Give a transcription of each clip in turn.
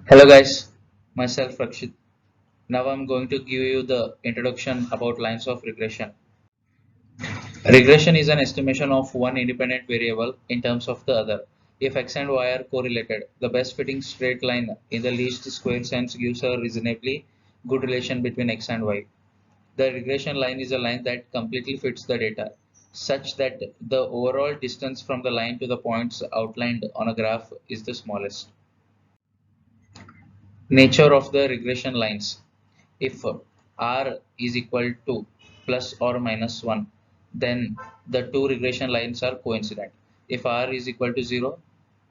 Hello guys, myself Rakshit. Now I'm going to give you the introduction about lines of regression. Regression is an estimation of one independent variable in terms of the other. If x and y are correlated, the best fitting straight line in the least square sense gives a reasonably good relation between x and y. The regression line is a line that completely fits the data, such that the overall distance from the line to the points outlined on a graph is the smallest. Nature of the regression lines. If r is equal to plus or minus 1, then the two regression lines are coincident. If r is equal to 0,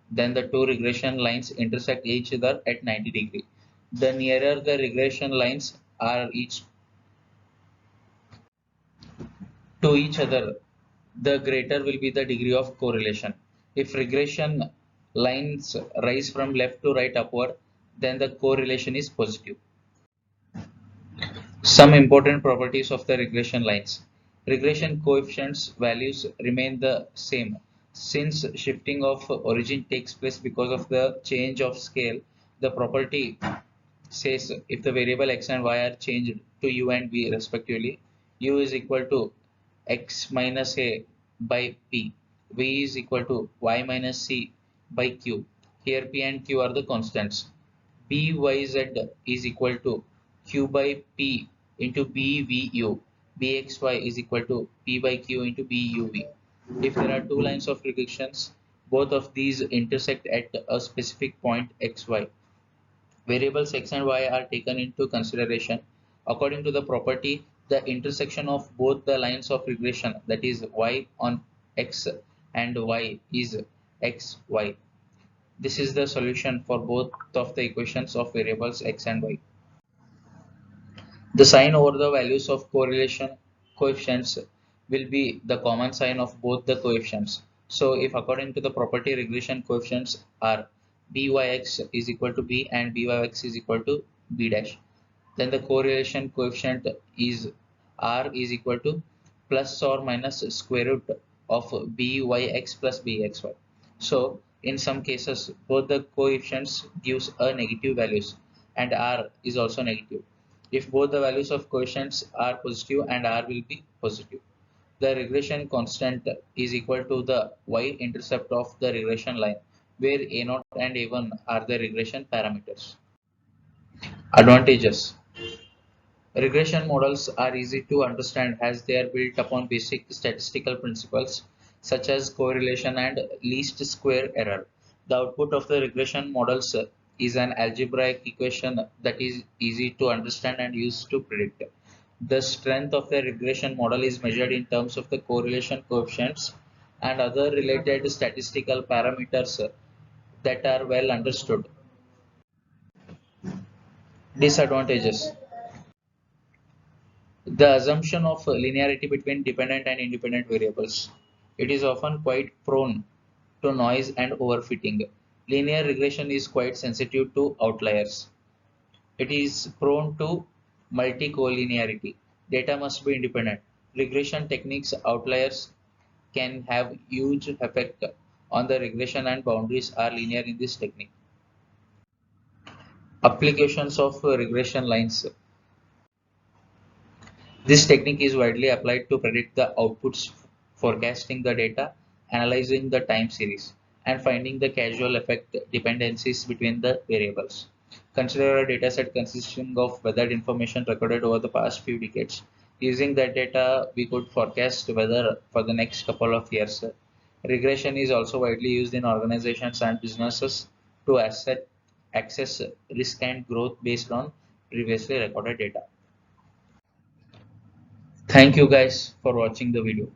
then the two regression lines intersect each other at 90 degree. The nearer the regression lines are each to each other, the greater will be the degree of correlation. If regression lines rise from left to right upward, then the correlation is positive. Some important properties of the regression lines. Regression coefficients values remain the same. Since shifting of origin takes place because of the change of scale, the property says if the variable x and y are changed to u and v respectively, u is equal to x minus a by p, v is equal to y minus c by q. Here p and q are the constants. Byz is equal to q by p into bvu. Bxy is equal to p by q into buv. If there are two lines of regressions, both of these intersect at a specific point xy. Variables x and y are taken into consideration. According to the property, the intersection of both the lines of regression, that is y on x and y is xy. This is the solution for both of the equations of variables x and y. The sign over the values of correlation coefficients will be the common sign of both the coefficients. So if according to the property regression coefficients are byx is equal to b and byx is equal to b dash, then the correlation coefficient is r is equal to plus or minus square root of byx plus bxy. So in some cases both the coefficients gives a negative values and r is also negative. If both the values of coefficients are positive and r will be positive, the regression constant is equal to the y-intercept of the regression line, where a0 and a1 are the regression parameters. Advantages. Regression models are easy to understand as they are built upon basic statistical principles such as correlation and least square error. The output of the regression models is an algebraic equation that is easy to understand and used to predict. The strength of the regression model is measured in terms of the correlation coefficients and other related statistical parameters that are well understood. Disadvantages. The assumption of linearity between dependent and independent variables. It is often quite prone to noise and overfitting. Linear regression is quite sensitive to outliers. It is prone to multi-collinearity. Data must be independent. Regression techniques outliers can have huge effect on the regression and boundaries are linear in this technique. Applications of regression lines. This technique is widely applied to predict the outputs, forecasting the data, analyzing the time series, and finding the causal effect dependencies between the variables. Consider a dataset consisting of weather information recorded over the past few decades. Using that data, we could forecast weather for the next couple of years. Regression is also widely used in organizations and businesses to access risk and growth based on previously recorded data. Thank you guys for watching the video.